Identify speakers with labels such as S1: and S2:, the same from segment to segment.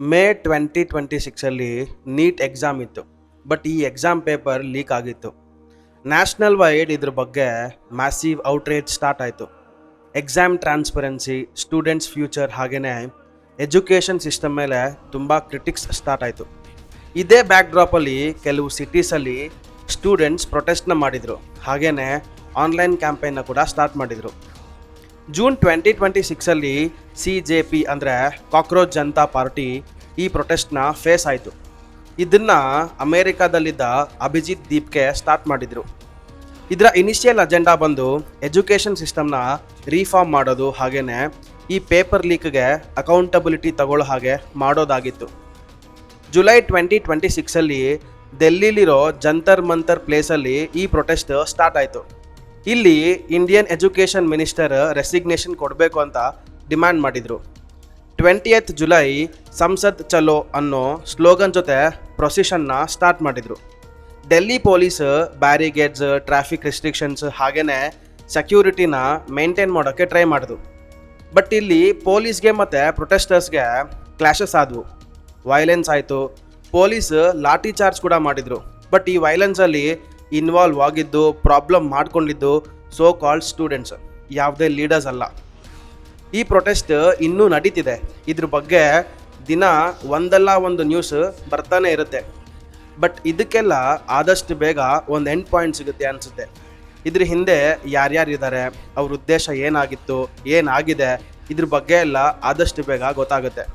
S1: May 2026 NEET exam ಇತ್ತು. But ಈ exam paper leak ಆಗಿತ್ತು. ನ್ಯಾಷನಲ್ ವೈಡ್ ಇದ್ರ ಬಗ್ಗೆ ಮ್ಯಾಸಿವ್ ಔಟ್ರೇಜ್ ಸ್ಟಾರ್ಟ್ ಆಯಿತು. ಎಕ್ಸಾಮ್ ಟ್ರಾನ್ಸ್ಪರೆನ್ಸಿ, ಸ್ಟೂಡೆಂಟ್ಸ್ ಫ್ಯೂಚರ್ ಹಾಗೆಯೇ ಎಜುಕೇಷನ್ ಸಿಸ್ಟಮ್ ಮೇಲೆ ತುಂಬ ಕ್ರಿಟಿಕ್ಸ್ ಸ್ಟಾರ್ಟ್ ಆಯಿತು. ಇದೇ ಬ್ಯಾಕ್ಡ್ರಾಪಲ್ಲಿ ಕೆಲವು ಸಿಟೀಸಲ್ಲಿ ಸ್ಟೂಡೆಂಟ್ಸ್ ಪ್ರೊಟೆಸ್ಟ್ನ ಮಾಡಿದರು. ಹಾಗೆಯೇ ಆನ್ಲೈನ್ ಕ್ಯಾಂಪೇನ್ನ ಕೂಡ ಸ್ಟಾರ್ಟ್ ಮಾಡಿದರು. ಜೂನ್ 2026 CJP ಅಂದರೆ ಕಾಕ್ರೋಚ್ ಜನತಾ ಪಾರ್ಟಿ ಈ ಪ್ರೊಟೆಸ್ಟ್ನ ಫೇಸ್ ಆಯಿತು. ಇದನ್ನು ಅಮೇರಿಕಾದಲ್ಲಿದ್ದ ಅಭಿಜಿತ್ ದೀಪ್ಗೆ ಸ್ಟಾರ್ಟ್ ಮಾಡಿದರು. ಇದರ ಇನಿಷಿಯಲ್ ಅಜೆಂಡಾ ಬಂದು ಎಜುಕೇಷನ್ ಸಿಸ್ಟಮ್ನ ರೀಫಾರ್ಮ್ ಮಾಡೋದು, ಹಾಗೆಯೇ ಈ ಪೇಪರ್ ಲೀಕ್ಗೆ ಅಕೌಂಟಬಿಲಿಟಿ ತಗೊಳ್ಳೋ ಹಾಗೆ ಮಾಡೋದಾಗಿತ್ತು. ಜುಲೈ 2026 ಡೆಲ್ಲಿಲಿರೋ ಜಂತರ್ ಮಂತರ್ ಪ್ಲೇಸಲ್ಲಿ ಈ ಪ್ರೊಟೆಸ್ಟ್ ಸ್ಟಾರ್ಟ್ ಆಯಿತು. ಇಲ್ಲಿ ಇಂಡಿಯನ್ ಎಜುಕೇಷನ್ ಮಿನಿಸ್ಟರ್ ರೆಸಿಗ್ನೇಷನ್ ಕೊಡಬೇಕು ಅಂತ ಡಿಮ್ಯಾಂಡ್ ಮಾಡಿದರು. 20th ಜುಲೈ ಸಂಸತ್ ಚಲೋ ಅನ್ನೋ ಸ್ಲೋಗನ್ ಜೊತೆ ಪ್ರೊಸೆಷನ್ನ ಸ್ಟಾರ್ಟ್ ಮಾಡಿದರು. ಡೆಲ್ಲಿ ಪೊಲೀಸ್ ಬ್ಯಾರಿಗೇಡ್ಸ್, ಟ್ರಾಫಿಕ್ ರೆಸ್ಟ್ರಿಕ್ಷನ್ಸ್ ಹಾಗೆಯೇ ಸೆಕ್ಯೂರಿಟಿನ ಮೇಂಟೈನ್ ಮಾಡೋಕ್ಕೆ ಟ್ರೈ ಮಾಡಿದ್ರು. ಬಟ್ ಇಲ್ಲಿ ಪೊಲೀಸ್ಗೆ ಮತ್ತು ಪ್ರೊಟೆಸ್ಟರ್ಸ್ಗೆ ಕ್ಲಾಶಸ್ ಆದವು. ವೈಲೆನ್ಸ್ ಆಯಿತು. ಪೊಲೀಸ್ ಲಾಠಿ ಚಾರ್ಜ್ ಕೂಡ ಮಾಡಿದರು. ಬಟ್ ಈ ವೈಲೆನ್ಸಲ್ಲಿ ಇನ್ವಾಲ್ವ್ ಆಗಿದ್ದು, ಪ್ರಾಬ್ಲಮ್ ಮಾಡ್ಕೊಂಡಿದ್ದು ಸೋ ಕಾಲ್ಡ್ ಸ್ಟೂಡೆಂಟ್ಸ್, ಯಾವುದೇ ಲೀಡರ್ಸ್ ಅಲ್ಲ. ಈ ಪ್ರೊಟೆಸ್ಟ್ ಇನ್ನೂ ನಡೀತಿದೆ. ಇದ್ರ ಬಗ್ಗೆ ದಿನ ಒಂದಲ್ಲ ಒಂದು ನ್ಯೂಸ್ ಬರ್ತಾನೆ ಇರುತ್ತೆ. ಬಟ್ ಇದಕ್ಕೆಲ್ಲ ಆದಷ್ಟು ಬೇಗ ಒಂದು ಎಂಡ್ ಪಾಯಿಂಟ್ ಸಿಗುತ್ತೆ ಅನಿಸುತ್ತೆ. ಇದ್ರ ಹಿಂದೆ ಯಾರ್ಯಾರಿದ್ದಾರೆ, ಅವ್ರ ಉದ್ದೇಶ ಏನಾಗಿತ್ತು, ಏನಾಗಿದೆ, ಇದ್ರ ಬಗ್ಗೆ ಎಲ್ಲ ಆದಷ್ಟು ಬೇಗ ಗೊತ್ತಾಗುತ್ತೆ.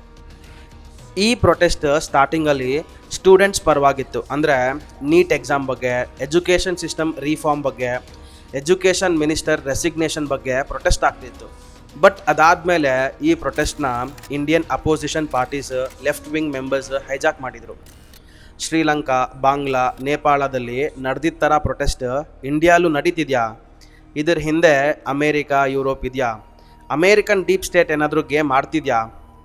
S1: ಈ ಪ್ರೊಟೆಸ್ಟ್ ಸ್ಟಾರ್ಟಿಂಗಲ್ಲಿ ಸ್ಟೂಡೆಂಟ್ಸ್ ಪರವಾಗಿತ್ತು. ಅಂದರೆ ನೀಟ್ ಎಕ್ಸಾಮ್ ಬಗ್ಗೆ, ಎಜುಕೇಷನ್ ಸಿಸ್ಟಮ್ ರೀಫಾರ್ಮ್ ಬಗ್ಗೆ, ಎಜುಕೇಷನ್ ಮಿನಿಸ್ಟರ್ ರೆಸಿಗ್ನೇಷನ್ ಬಗ್ಗೆ ಪ್ರೊಟೆಸ್ಟ್ ಆಗ್ತಿತ್ತು. ಬಟ್ ಅದಾದಮೇಲೆ ಈ ಪ್ರೊಟೆಸ್ಟ್ನ Indian opposition parties, left wing members hijack ಮಾಡಿದರು. ಶ್ರೀಲಂಕಾ, ಬಾಂಗ್ಲಾ, ನೇಪಾಳದಲ್ಲಿ ನಡೆದಿದ್ದ ಥರ ಪ್ರೊಟೆಸ್ಟ್ ಇಂಡಿಯಾಲೂ ನಡೀತಿದೆಯಾ? ಇದ್ರ ಹಿಂದೆ ಅಮೇರಿಕಾ, ಯುರೋಪ್ ಇದೆಯಾ? ಅಮೇರಿಕನ್ ಡೀಪ್ ಸ್ಟೇಟ್ ಏನಾದರೂ ಗೇಮ್ ಆಡ್ತಿದ್ಯಾ?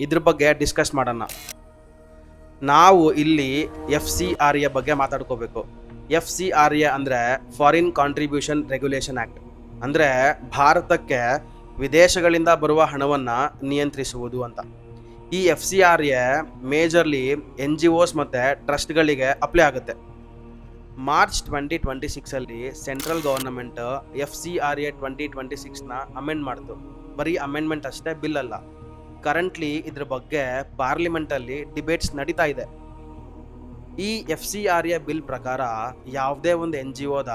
S1: ಇದ್ರ ಬಗ್ಗೆ ಡಿಸ್ಕಸ್ ಮಾಡೋಣ. ನಾವು ಇಲ್ಲಿ FCRA ಬಗ್ಗೆ ಮಾತಾಡ್ಕೋಬೇಕು. FCRA ಅಂದರೆ ಫಾರಿನ್ ಕಾಂಟ್ರಿಬ್ಯೂಷನ್ ರೆಗ್ಯುಲೇಷನ್ ಆ್ಯಕ್ಟ್. ಅಂದರೆ ಭಾರತಕ್ಕೆ ವಿದೇಶಗಳಿಂದ ಬರುವ ಹಣವನ್ನು ನಿಯಂತ್ರಿಸುವುದು ಅಂತ. ಈ FCRA ಮೇಜರ್ಲಿ NGOs ಮತ್ತು ಟ್ರಸ್ಟ್ಗಳಿಗೆ ಅಪ್ಲೈ ಆಗುತ್ತೆ. ಮಾರ್ಚ್ 2026 ಸೆಂಟ್ರಲ್ ಗವರ್ನಮೆಂಟ್ FCRA 2026ನ ಅಮೆಂಡ್ ಮಾಡಿತು. ಬರೀ ಅಮೆಂಡ್ಮೆಂಟ್ ಅಷ್ಟೇ, ಬಿಲ್ ಅಲ್ಲ. ಕರೆಂಟ್ಲಿ ಇದ್ರ ಬಗ್ಗೆ ಪಾರ್ಲಿಮೆಂಟಲ್ಲಿ ಡಿಬೇಟ್ಸ್ ನಡೀತಾ ಇದೆ. ಈ FCRA ಬಿಲ್ ಪ್ರಕಾರ ಯಾವುದೇ ಒಂದು NGOದ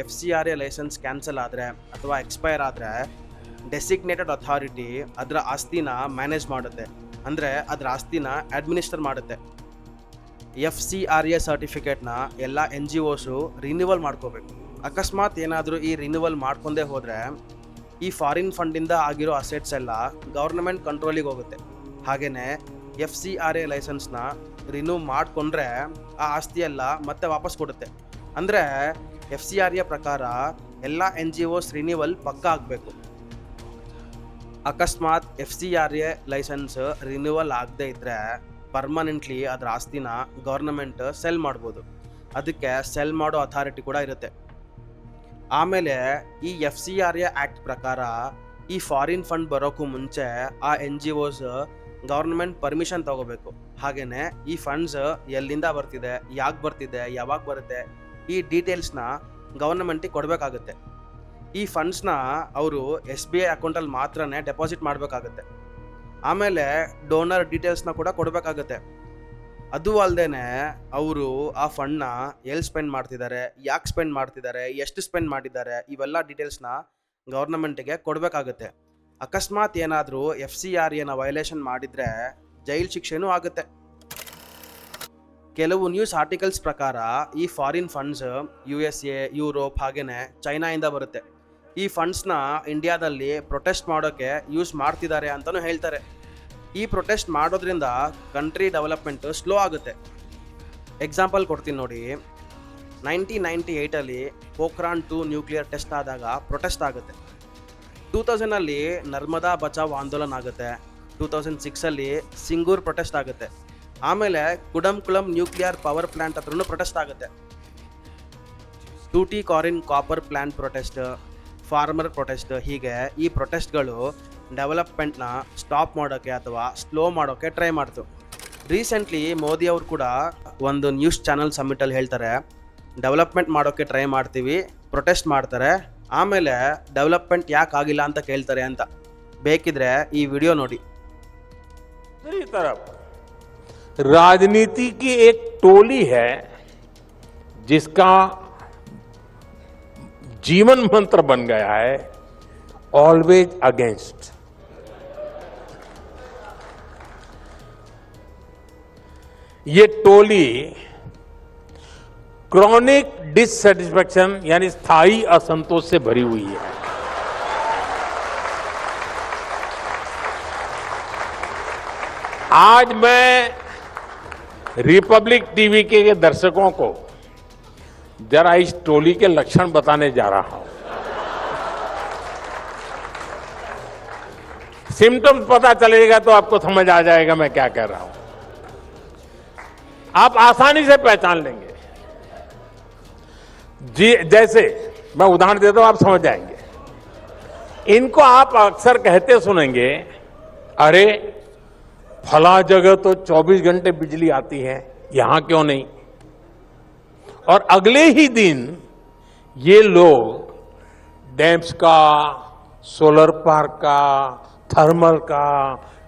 S1: FCRA ಲೈಸೆನ್ಸ್ ಕ್ಯಾನ್ಸಲ್ ಆದರೆ ಅಥವಾ ಎಕ್ಸ್ಪೈರ್ ಆದರೆ ಡೆಸಿಗ್ನೇಟೆಡ್ ಅಥಾರಿಟಿ ಅದರ ಆಸ್ತಿನ ಮ್ಯಾನೇಜ್ ಮಾಡುತ್ತೆ. ಅಂದರೆ ಅದರ ಆಸ್ತಿನ ಅಡ್ಮಿನಿಸ್ಟರ್ ಮಾಡುತ್ತೆ. FCRA ಸರ್ಟಿಫಿಕೇಟ್ನ ಎಲ್ಲ NGOಸು ರಿನ್ಯೂವಲ್ ಮಾಡ್ಕೋಬೇಕು. ಅಕಸ್ಮಾತ್ ಏನಾದರೂ ಈ ರಿನ್ಯೂವಲ್ ಮಾಡ್ಕೊಂಡೇ ಹೋದರೆ ಈ ಫಾರಿನ್ ಫಂಡಿಂದ ಆಗಿರೋ ಅಸೆಟ್ಸ್ ಎಲ್ಲ ಗೌರ್ನಮೆಂಟ್ ಕಂಟ್ರೋಲಿಗೆ ಹೋಗುತ್ತೆ. ಹಾಗೆಯೇ FCRA ಲೈಸೆನ್ಸ್ನ ರಿನ್ಯೂ ಮಾಡಿಕೊಂಡ್ರೆ ಆ ಆಸ್ತಿ ಎಲ್ಲ ಮತ್ತೆ ವಾಪಸ್ ಕೊಡುತ್ತೆ. ಅಂದರೆ FCRA ಪ್ರಕಾರ ಎಲ್ಲ NGOs ರಿನ್ಯೂವಲ್ ಪಕ್ಕಾ ಆಗಬೇಕು. ಅಕಸ್ಮಾತ್ FCRA ಲೈಸೆನ್ಸ್ ರಿನ್ಯೂವಲ್ ಆಗದೇ ಇದ್ದರೆ ಪರ್ಮನೆಂಟ್ಲಿ ಅದರ ಆಸ್ತಿನ ಗೌರ್ನಮೆಂಟ್ ಸೆಲ್ ಮಾಡ್ಬೋದು. ಅದಕ್ಕೆ ಸೆಲ್ ಮಾಡೋ ಅಥಾರಿಟಿ ಕೂಡ ಇರುತ್ತೆ. ಆಮೇಲೆ ಈ FCRA ಆ್ಯಕ್ಟ್ ಪ್ರಕಾರ ಈ ಫಾರಿನ್ ಫಂಡ್ ಬರೋಕ್ಕೂ ಮುಂಚೆ ಆ NGOs ಗೌರ್ಮೆಂಟ್ ಪರ್ಮಿಷನ್ ತಗೋಬೇಕು. ಹಾಗೆಯೇ ಈ ಫಂಡ್ಸ್ ಎಲ್ಲಿಂದ ಬರ್ತಿದೆ, ಯಾಕೆ ಬರ್ತಿದೆ, ಯಾವಾಗ ಬರುತ್ತೆ, ಈ ಡೀಟೇಲ್ಸ್ನ ಗೌರ್ಮೆಂಟಿಗೆ ಕೊಡಬೇಕಾಗುತ್ತೆ. ಈ ಫಂಡ್ಸ್ನ ಅವರು SBI ಅಕೌಂಟಲ್ಲಿ ಮಾತ್ರನೇ ಡೆಪಾಸಿಟ್ ಮಾಡಬೇಕಾಗುತ್ತೆ. ಆಮೇಲೆ ಡೋನರ್ ಡೀಟೇಲ್ಸ್ನ ಕೂಡ ಕೊಡಬೇಕಾಗುತ್ತೆ. ಅದು ಅಲ್ಲದೆ ಅವರು ಆ ಫಂಡ್ನ ಎಲ್ಲಿ ಸ್ಪೆಂಡ್ ಮಾಡ್ತಿದ್ದಾರೆ, ಯಾಕೆ ಸ್ಪೆಂಡ್ ಮಾಡ್ತಿದ್ದಾರೆ, ಎಷ್ಟು ಸ್ಪೆಂಡ್ ಮಾಡಿದ್ದಾರೆ, ಇವೆಲ್ಲ ಡೀಟೇಲ್ಸ್ನ ಗೌರ್ನಮೆಂಟಿಗೆ ಕೊಡಬೇಕಾಗುತ್ತೆ. ಅಕಸ್ಮಾತ್ ಏನಾದರೂ FCRAನ ವೈಲೇಷನ್ ಮಾಡಿದರೆ ಜೈಲ್ ಶಿಕ್ಷೆನೂ ಆಗುತ್ತೆ. ಕೆಲವು ನ್ಯೂಸ್ ಆರ್ಟಿಕಲ್ಸ್ ಪ್ರಕಾರ ಈ ಫಾರಿನ್ ಫಂಡ್ಸ್ USA, ಯುರೋಪ್ ಹಾಗೆಯೇ ಚೈನಾಯಿಂದ ಬರುತ್ತೆ. ಈ ಫಂಡ್ಸ್ನ ಇಂಡಿಯಾದಲ್ಲಿ ಪ್ರೊಟೆಸ್ಟ್ ಮಾಡೋಕ್ಕೆ ಯೂಸ್ ಮಾಡ್ತಿದ್ದಾರೆ ಅಂತಲೂ ಹೇಳ್ತಾರೆ. ಈ ಪ್ರೊಟೆಸ್ಟ್ ಮಾಡೋದ್ರಿಂದ ಕಂಟ್ರಿ ಡೆವಲಪ್ಮೆಂಟ್ ಸ್ಲೋ ಆಗುತ್ತೆ. ಎಕ್ಸಾಂಪಲ್ ಕೊಡ್ತೀನಿ ನೋಡಿ. 1998 ಪೋಖ್ರಾನ್ 2 ನ್ಯೂಕ್ಲಿಯರ್ ಟೆಸ್ಟ್ ಆದಾಗ ಪ್ರೊಟೆಸ್ಟ್ ಆಗುತ್ತೆ. 2000 ನರ್ಮದಾ ಬಚಾವ್ ಆಂದೋಲನ ಆಗುತ್ತೆ. 2006 ಸಿಂಗೂರ್ ಪ್ರೊಟೆಸ್ಟ್ ಆಗುತ್ತೆ. ಆಮೇಲೆ ಕುಡಂಕುಳಂ ನ್ಯೂಕ್ಲಿಯರ್ ಪವರ್ ಪ್ಲ್ಯಾಂಟ್ ಹತ್ರನೂ ಪ್ರೊಟೆಸ್ಟ್ ಆಗುತ್ತೆ. Tuticorin copper plant protest, farmer protest, ಹೀಗೆ ಈ ಪ್ರೊಟೆಸ್ಟ್ಗಳು ಡೆವಲಪ್ಮೆಂಟ್ನ ಸ್ಟಾಪ್ ಮಾಡೋಕ್ಕೆ ಅಥವಾ ಸ್ಲೋ ಮಾಡೋಕ್ಕೆ ಟ್ರೈ ಮಾಡ್ತು. ರೀಸೆಂಟ್ಲಿ ಮೋದಿ ಅವರು ಕೂಡ ಒಂದು ನ್ಯೂಸ್ ಚಾನಲ್ ಸಮ್ಮಿಟಲ್ಲಿ ಹೇಳ್ತಾರೆ, ಡೆವಲಪ್ಮೆಂಟ್ ಮಾಡೋಕ್ಕೆ ಟ್ರೈ ಮಾಡ್ತೀವಿ, ಪ್ರೊಟೆಸ್ಟ್ ಮಾಡ್ತಾರೆ, ಆಮೇಲೆ ಡೆವಲಪ್ಮೆಂಟ್ ಯಾಕೆ ಆಗಿಲ್ಲ ಅಂತ ಕೇಳ್ತಾರೆ ಅಂತ. ಬೇಕಿದ್ರೆ ಈ ವಿಡಿಯೋ ನೋಡಿ.
S2: दूसरी तरफ राजनीति की एक टोली है जिसका जीवन मंत्र बन गया है ऑलवेज अगेंस्ट. ये टोली क्रॉनिक डिससेटिस्फैक्शन यानी स्थायी असंतोष से भरी हुई है. आज मैं रिपब्लिक टीवी के दर्शकों को जरा इस टोली के लक्षण बताने जा रहा हूं. सिम्टम्स पता चलेगा तो आपको समझ आ जाएगा मैं क्या कह रहा हूं. आप आसानी से पहचान लेंगे. जी जैसे मैं उदाहरण देता हूं, आप समझ जाएंगे. इनको आप अक्सर कहते सुनेंगे, अरे फला जगह तो 24 घंटे बिजली आती है, यहां क्यों नहीं. और अगले ही दिन ये लोग डैम्स का, सोलर पार्क का, थर्मल का,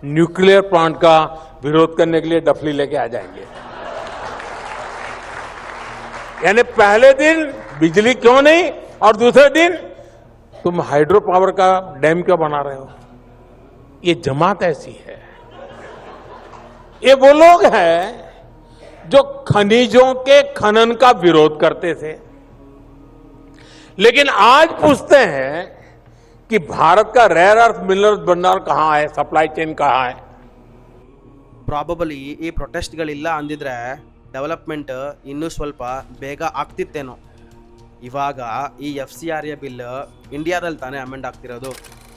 S2: न्यूक्लियर प्लांट का विरोध करने के लिए डफली लेके आ जाएंगे. यानी पहले दिन बिजली क्यों नहीं और दूसरे दिन तुम हाइड्रो पावर का डैम क्यों बना रहे हो. ये जमात ऐसी है. ये वो लोग हैं जो खनिजों के खनन का विरोध करते थे, लेकिन आज पूछते हैं कि भारत का रेयर अर्थ मिनरल्स भंडार कहां है, सप्लाई चेन कहां है.
S1: ಪ್ರಾಬಬಲಿ ಈ ಪ್ರೊಟೆಸ್ಟ್ಗಳಿಲ್ಲ ಅಂದಿದ್ರೆ ಡೆವಲಪ್ಮೆಂಟ್ ಇನ್ನೂ ಸ್ವಲ್ಪ ಬೇಗ ಆಗ್ತಿತ್ತೇನೋ. ಇವಾಗ ಈ FCRA ಬಿಲ್ ಇಂಡಿಯಾದಲ್ಲಿ ತಾನೇ ಅಮೆಂಡ್ ಆಗ್ತಿರೋದು.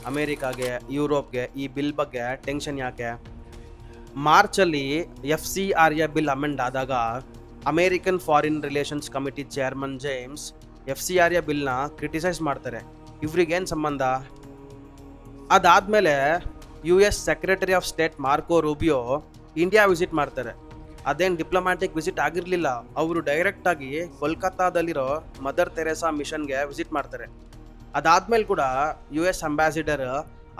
S1: ಅಮೇರಿಕಾಗೆ, ಯುರೋಪ್ಗೆ ಈ ಬಿಲ್ ಬಗ್ಗೆ ಟೆನ್ಷನ್ ಯಾಕೆ? ಮಾರ್ಚಲ್ಲಿ FCRA ಬಿಲ್ ಅಮೆಂಡ್ ಆದಾಗ American foreign relations committee chairman James FCRA ಬಿಲ್ನ ಕ್ರಿಟಿಸೈಸ್ ಮಾಡ್ತಾರೆ. ಇವ್ರಿಗೇನು ಸಂಬಂಧ? ಅದಾದಮೇಲೆ US secretary of state Marco Rubio India visit ಮಾಡ್ತಾರೆ. ಅದೇನು ಡಿಪ್ಲೊಮ್ಯಾಟಿಕ್ ವಿಸಿಟ್ ಆಗಿರಲಿಲ್ಲ. ಅವರು ಡೈರೆಕ್ಟಾಗಿ ಕೋಲ್ಕತ್ತಾದಲ್ಲಿರೋ ಮದರ್ ತೆರೇಸಾ ಮಿಷನ್ಗೆ ವಿಸಿಟ್ ಮಾಡ್ತಾರೆ. ಅದಾದಮೇಲೆ ಕೂಡ US ಅಂಬಾಸಿಡರ್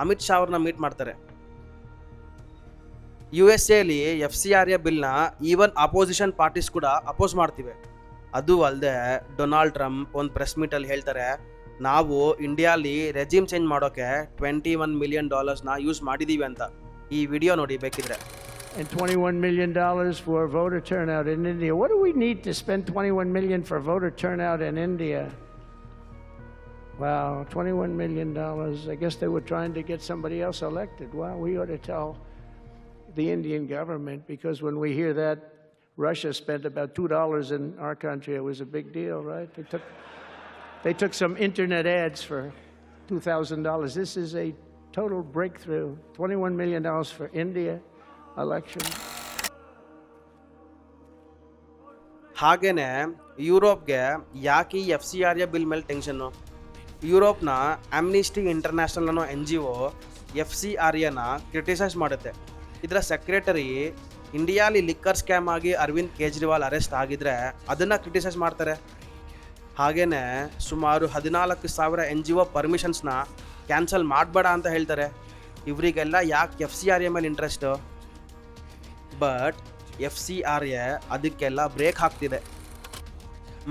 S1: ಅಮಿತ್ ಶಾ ಅವ್ರನ್ನ ಮೀಟ್ ಮಾಡ್ತಾರೆ. USA FCRA ಬಿಲ್ನ ಈವನ್ ಅಪೋಸಿಷನ್ ಪಾರ್ಟೀಸ್ ಕೂಡ ಅಪೋಸ್ ಮಾಡ್ತಿವೆ. ಅದು ಅಲ್ಲದೆ ಡೊನಾಲ್ಡ್ ಟ್ರಂಪ್ ಒಂದು ಪ್ರೆಸ್ ಮೀಟಲ್ಲಿ ಹೇಳ್ತಾರೆ, ನಾವು ಇಂಡಿಯಾಲಿ ರೆಜಿಮ್ ಚೇಂಜ್ ಮಾಡೋಕೆ $21 million ಯೂಸ್ ಮಾಡಿದ್ದೀವಿ ಅಂತ. ಈ ವಿಡಿಯೋ ನೋಡಿ ಬೇಕಿದ್ರೆ.
S3: And $21 million for voter turnout in India. What do we need to spend $21 million for voter turnout in India? Wow, $21 million. I guess they were trying to get somebody else elected. Well, we ought to tell the Indian government, because when we hear that Russia spent about $2 in our country, it was a big deal, right? They took some internet ads for $2,000. This is a total breakthrough. $21 million for India election.
S1: ಹಾಗೇನೆ ಯುರೋಪ್ಗೆ ಯಾಕೆ ಈ FCRA bill ಮೇಲೆ ಟೆನ್ಷನ್ನು? ಯುರೋಪ್ನ ಆಮ್ನಿಸ್ಟಿ international ಅನ್ನೋ NGO FCRAನ criticise ಮಾಡುತ್ತೆ. ಇದರ secretary ಇಂಡಿಯಾಲಿ liquor scam ಆಗಿ Arvind Kejriwal arrest ಆಗಿದ್ರೆ ಅದನ್ನು ಕ್ರಿಟಿಸೈಸ್ ಮಾಡ್ತಾರೆ. ಹಾಗೇನೆ ಸುಮಾರು 14,000 NGO ಪರ್ಮಿಷನ್ಸ್ನ ಕ್ಯಾನ್ಸಲ್ ಮಾಡಬೇಡ ಅಂತ ಹೇಳ್ತಾರೆ. ಇವರಿಗೆಲ್ಲ ಯಾಕೆ FCRA ಮೇಲೆ ಇಂಟ್ರೆಸ್ಟು? ಬಟ್ FCRA ಅದಕ್ಕೆಲ್ಲ ಬ್ರೇಕ್ ಹಾಕ್ತಿದೆ.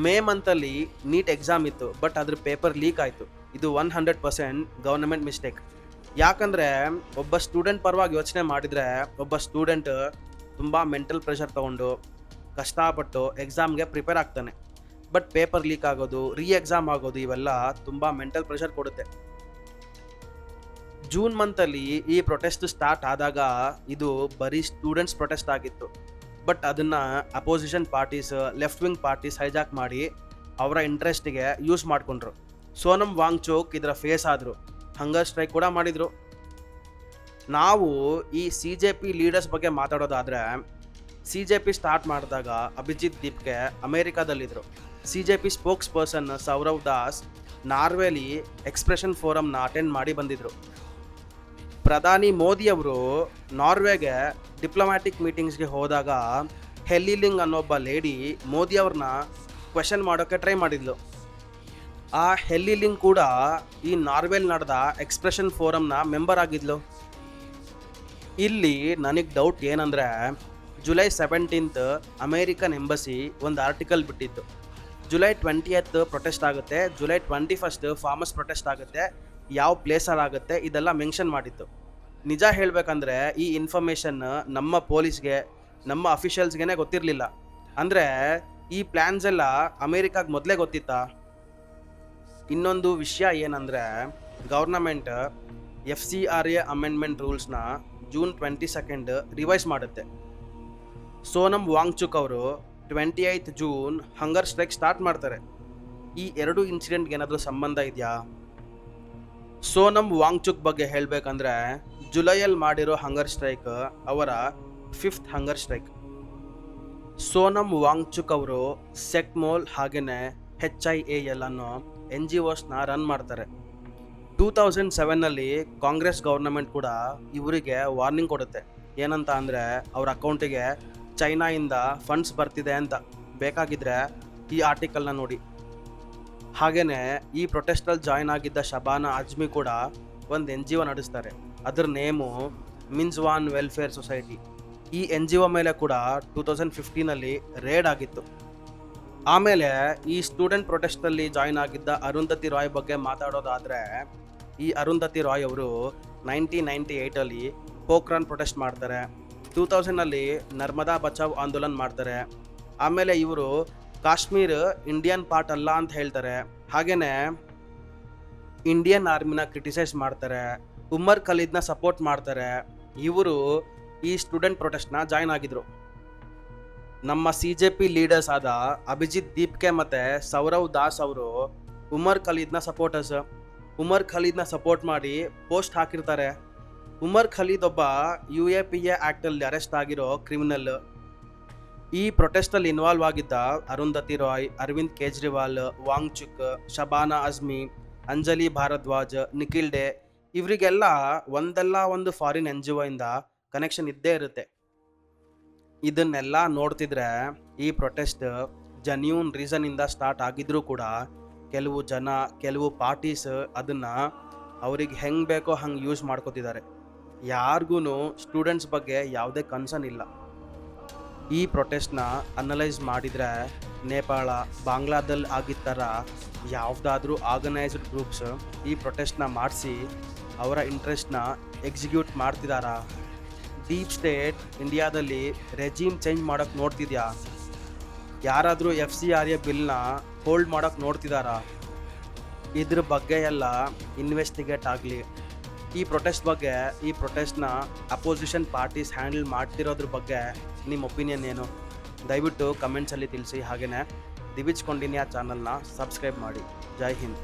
S1: ಮೇ ಮಂತಲ್ಲಿ ನೀಟ್ ಎಕ್ಸಾಮ್ ಇತ್ತು, ಬಟ್ ಅದ್ರ ಪೇಪರ್ ಲೀಕ್ ಆಯಿತು. ಇದು 100% ಗವರ್ನಮೆಂಟ್ ಮಿಸ್ಟೇಕ್. ಯಾಕಂದರೆ ಒಬ್ಬ ಸ್ಟೂಡೆಂಟ್ ಪರವಾಗಿ ಯೋಚನೆ ಮಾಡಿದರೆ ಒಬ್ಬ ಸ್ಟೂಡೆಂಟ್ ತುಂಬ ಮೆಂಟಲ್ ಪ್ರೆಷರ್ ತೊಗೊಂಡು ಕಷ್ಟಪಟ್ಟು ಎಕ್ಸಾಮ್ಗೆ ಪ್ರಿಪೇರ್ ಆಗ್ತಾನೆ. ಬಟ್ ಪೇಪರ್ ಲೀಕ್ ಆಗೋದು, ಎಕ್ಸಾಮ್ ಆಗೋದು ಇವೆಲ್ಲ ತುಂಬ ಮೆಂಟಲ್ ಪ್ರೆಷರ್ ಕೊಡುತ್ತೆ. ಜೂನ್ ಮಂತಲ್ಲಿ ಈ ಪ್ರೊಟೆಸ್ಟ್ ಸ್ಟಾರ್ಟ್ ಆದಾಗ ಇದು ಬರೀ ಸ್ಟೂಡೆಂಟ್ಸ್ ಪ್ರೊಟೆಸ್ಟ್ ಆಗಿತ್ತು. ಬಟ್ ಅದನ್ನು opposition parties, left wing parties hijack ಮಾಡಿ ಅವರ ಇಂಟ್ರೆಸ್ಟಿಗೆ ಯೂಸ್ ಮಾಡಿಕೊಂಡ್ರು. ಸೋನಮ್ ವಾಂಗ್ಚುಕ್ ಇದರ ಫೇಸ್ ಆದರು, ಹಂಗರ್ ಸ್ಟ್ರೈಕ್ ಕೂಡ ಮಾಡಿದರು. ನಾವು ಈ CJP ಲೀಡರ್ಸ್ ಬಗ್ಗೆ ಮಾತಾಡೋದಾದರೆ, CJP ಸ್ಟಾರ್ಟ್ ಮಾಡಿದಾಗ ಅಭಿಜಿತ್ ದೀಪ್ಗೆ ಅಮೇರಿಕಾದಲ್ಲಿದ್ದರು. CJP spokesperson Sourav Das ನಾರ್ವೆಲಿ ಎಕ್ಸ್ಪ್ರೆಷನ್ ಫೋರಮ್ನ ಅಟೆಂಡ್ ಮಾಡಿ ಬಂದಿದ್ದರು. ಪ್ರಧಾನಿ ಮೋದಿಯವರು ನಾರ್ವೆಗೆ ಡಿಪ್ಲೊಮ್ಯಾಟಿಕ್ ಮೀಟಿಂಗ್ಸ್ಗೆ ಹೋದಾಗ ಹೆಲ್ಲಿ ಲಿಂಗ್ ಅನ್ನೊಬ್ಬ ಲೇಡಿ ಮೋದಿ ಅವ್ರನ್ನ ಕ್ವೆಶನ್ ಮಾಡೋಕ್ಕೆ ಟ್ರೈ ಮಾಡಿದ್ಲು. ಆ ಹೆಲ್ಲಿ ಲಿಂಗ್ ಕೂಡ ಈ ನಾರ್ವೆಲ್ ನಡೆದ ಎಕ್ಸ್ಪ್ರೆಷನ್ ಫೋರಮ್ನ ಮೆಂಬರ್ ಆಗಿದ್ಲು. ಇಲ್ಲಿ ನನಗೆ ಡೌಟ್ ಏನಂದರೆ, ಜುಲೈ 17th ಅಮೇರಿಕನ್ ಎಂಬಸಿ ಒಂದು ಆರ್ಟಿಕಲ್ ಬಿಟ್ಟಿತ್ತು. ಜುಲೈ 20th ಪ್ರೊಟೆಸ್ಟ್ ಆಗುತ್ತೆ, ಜುಲೈ 21st ಫಾರ್ಮರ್ಸ್ ಪ್ರೊಟೆಸ್ಟ್ ಆಗುತ್ತೆ, ಯಾವ ಪ್ಲೇಸಲ್ಲಿ ಆಗುತ್ತೆ ಇದೆಲ್ಲ ಮೆನ್ಷನ್ ಮಾಡಿತ್ತು. ನಿಜ ಹೇಳಬೇಕಂದ್ರೆ ಈ ಇನ್ಫಾರ್ಮೇಷನ್ ನಮ್ಮ ಪೊಲೀಸ್ಗೆ, ನಮ್ಮ ಅಫಿಷಿಯಲ್ಸ್ಗೆ ಗೊತ್ತಿರಲಿಲ್ಲ. ಅಂದರೆ ಈ ಪ್ಲ್ಯಾನ್ಸ್ ಎಲ್ಲ ಅಮೇರಿಕಾಗೆ ಮೊದಲೇ ಗೊತ್ತಿತ್ತಾ? ಇನ್ನೊಂದು ವಿಷಯ ಏನಂದರೆ, ಗೌರ್ನಮೆಂಟ್ FCRA ಅಮೆಂಡ್ಮೆಂಟ್ ರೂಲ್ಸ್ನ ಜೂನ್ 22 ರಿವೈಸ್ ಮಾಡುತ್ತೆ. ಸೋನಮ್ ವಾಂಗ್ಚುಕ್ ಅವರು 28th ಜೂನ್ ಹಂಗರ್ ಸ್ಟ್ರೈಕ್ ಸ್ಟಾರ್ಟ್ ಮಾಡ್ತಾರೆ. ಈ ಎರಡು ಇನ್ಸಿಡೆಂಟ್ಗೆ ಏನಾದರೂ ಸಂಬಂಧ ಇದೆಯಾ? ಸೋನಮ್ ವಾಂಗ್ಚುಕ್ ಬಗ್ಗೆ ಹೇಳಬೇಕಂದ್ರೆ, ಜುಲೈಯಲ್ಲಿ ಮಾಡಿರೋ ಹಂಗರ್ ಸ್ಟ್ರೈಕ್ ಅವರ 5th ಹಂಗರ್ ಸ್ಟ್ರೈಕ್. ಸೋನಮ್ ವಾಂಗ್ಚುಕ್ ಅವರು ಸೆಕ್ಮೋಲ್ ಹಾಗೆಯೇ HIAL ಅನ್ನೋ NGOsನ ರನ್ ಮಾಡ್ತಾರೆ. 2007ನಲ್ಲಿ ಕಾಂಗ್ರೆಸ್ ಗೌರ್ನಮೆಂಟ್ ಕೂಡ ಇವರಿಗೆ ವಾರ್ನಿಂಗ್ ಕೊಡುತ್ತೆ. ಏನಂತ ಅಂದರೆ, ಅವ್ರ ಅಕೌಂಟಿಗೆ ಚೈನಾಯಿಂದ ಫಂಡ್ಸ್ ಬರ್ತಿದೆ ಅಂತ. ಬೇಕಾಗಿದ್ದರೆ ಈ ಆರ್ಟಿಕಲ್ನ ನೋಡಿ. ಹಾಗೆಯೇ ಈ ಪ್ರೊಟೆಸ್ಟಲ್ಲಿ ಜಾಯ್ನ್ ಆಗಿದ್ದ ಶಬಾನಾ ಅಜ್ಮಿ ಕೂಡ ಒಂದು NGO ನಡೆಸ್ತಾರೆ. ಅದರ ನೇಮು ಮಿನ್ಸ್ವಾನ್ ವೆಲ್ಫೇರ್ ಸೊಸೈಟಿ. ಈ NGO ಮೇಲೆ ಕೂಡ 2015ನಲ್ಲಿ ರೇಡ್ ಆಗಿತ್ತು. ಆಮೇಲೆ ಈ ಸ್ಟೂಡೆಂಟ್ ಪ್ರೊಟೆಸ್ಟಲ್ಲಿ ಜಾಯ್ನ್ ಆಗಿದ್ದ ಅರುಂಧತಿ ರಾಯ್ ಬಗ್ಗೆ ಮಾತಾಡೋದಾದರೆ, ಈ ಅರುಂಧತಿ ರಾಯ್ ಅವರು 1998ಅಲ್ಲಿ ಪೋಖ್ರಾನ್ ಪ್ರೊಟೆಸ್ಟ್ ಮಾಡ್ತಾರೆ. 2000ನಲ್ಲಿ ನರ್ಮದಾ ಬಚಾವ್ ಆಂದೋಲನ್ ಮಾಡ್ತಾರೆ. ಆಮೇಲೆ ಇವರು ಕಾಶ್ಮೀರ್ ಇಂಡಿಯನ್ ಪಾರ್ಟ್ ಅಲ್ಲ ಅಂತ ಹೇಳ್ತಾರೆ. ಹಾಗೆಯೇ ಇಂಡಿಯನ್ ಆರ್ಮಿನ ಕ್ರಿಟಿಸೈಸ್ ಮಾಡ್ತಾರೆ. ಉಮರ್ ಖಲೀದ್ನ ಸಪೋರ್ಟ್ ಮಾಡ್ತಾರೆ. ಇವರು ಈ ಸ್ಟೂಡೆಂಟ್ ಪ್ರೊಟೆಸ್ಟ್ನ ಜಾಯ್ನ್ ಆಗಿದ್ರು. ನಮ್ಮ CJP ಲೀಡರ್ಸ್ ಆದ ಅಭಿಜಿತ್ ದೀಪ್ಕೆ ಮತ್ತು ಸೌರವ್ ದಾಸ್ ಅವರು ಉಮರ್ ಖಲೀದ್ನ ಸಪೋರ್ಟರ್ಸ್. ಉಮರ್ ಖಲೀದ್ನ ಸಪೋರ್ಟ್ ಮಾಡಿ ಪೋಸ್ಟ್ ಹಾಕಿರ್ತಾರೆ. ಉಮರ್ ಖಲೀದ್ ಒಬ್ಬ UAPA ಆ್ಯಕ್ಟಲ್ಲಿ ಅರೆಸ್ಟ್ ಆಗಿರೋ ಕ್ರಿಮಿನಲ್. ಈ ಪ್ರೊಟೆಸ್ಟಲ್ಲಿ ಇನ್ವಾಲ್ವ್ ಆಗಿದ್ದ ಅರುಂಧತಿ ರಾಯ್, ಅರವಿಂದ್ ಕೇಜ್ರಿವಾಲ್, ವಾಂಗ್ಚುಕ್, ಶಬಾನಾ ಅಜ್ಮಿ, ಅಂಜಲಿ ಭಾರದ್ವಾಜ್, ನಿಖಿಲ್ ಡೇ ಇವರಿಗೆಲ್ಲ ಒಂದಲ್ಲ ಒಂದು ಫಾರಿನ್ NGO ಇಂದ ಕನೆಕ್ಷನ್ ಇದ್ದೇ ಇರುತ್ತೆ. ಇದನ್ನೆಲ್ಲ ನೋಡ್ತಿದ್ರೆ ಈ ಪ್ರೊಟೆಸ್ಟ್ ಜೆನ್ಯೂನ್ ರೀಸನ್ನಿಂದ ಸ್ಟಾರ್ಟ್ ಆಗಿದ್ರೂ ಕೂಡ ಕೆಲವು ಜನ, ಕೆಲವು ಪಾರ್ಟೀಸ್ ಅದನ್ನು ಅವ್ರಿಗೆ ಹೆಂಗೆ ಬೇಕೋ ಹಂಗೆ ಯೂಸ್ ಮಾಡ್ಕೋತಿದ್ದಾರೆ. ಯಾರಿಗೂ ಸ್ಟೂಡೆಂಟ್ಸ್ ಬಗ್ಗೆ ಯಾವುದೇ ಕನ್ಸರ್ನ್ ಇಲ್ಲ. ಈ ಪ್ರೊಟೆಸ್ಟ್ನ ಅನಲೈಸ್ ಮಾಡಿದರೆ ನೇಪಾಳ, ಬಾಂಗ್ಲಾದಲ್ಲಿ ಆಗಿದ್ದ ಥರ ಯಾವುದಾದ್ರೂ ಆರ್ಗನೈಸ್ಡ್ ಗ್ರೂಪ್ಸ್ ಈ ಪ್ರೊಟೆಸ್ಟ್ನ ಮಾಡಿಸಿ ಅವರ ಇಂಟ್ರೆಸ್ಟ್ನ ಎಕ್ಸಿಕ್ಯೂಟ್ ಮಾಡ್ತಿದ್ದಾರಾ? ಡೀಪ್ ಸ್ಟೇಟ್ ಇಂಡಿಯಾದಲ್ಲಿ ರೆಜೀಮ್ ಚೇಂಜ್ ಮಾಡೋಕ್ಕೆ ನೋಡ್ತಿದ್ಯಾ? ಯಾರಾದರೂ FCRA ಬಿಲ್ನ ಹೋಲ್ಡ್ ಮಾಡೋಕ್ಕೆ ನೋಡ್ತಿದ್ದಾರಾ? ಇದ್ರ ಬಗ್ಗೆ ಎಲ್ಲ ಇನ್ವೆಸ್ಟಿಗೇಟ್ ಆಗಲಿ. ಈ ಪ್ರೊಟೆಸ್ಟ್ನ ಅಪೋಸಿಷನ್ ಪಾರ್ಟೀಸ್ ಹ್ಯಾಂಡಲ್ ಮಾಡ್ತಿರೋದ್ರ ಬಗ್ಗೆ ನಿಮ್ಮ ಒಪಿನಿಯನ್ ಏನು? ದಯವಿಟ್ಟು ಕಮೆಂಟ್ಸಲ್ಲಿ ತಿಳಿಸಿ. ಹಾಗೆಯೇ ದಿವಿಜ್ ಕೌಂಡಿನ್ಯ ಚಾನಲ್ನ ಸಬ್ಸ್ಕ್ರೈಬ್ ಮಾಡಿ. ಜೈ ಹಿಂದ್.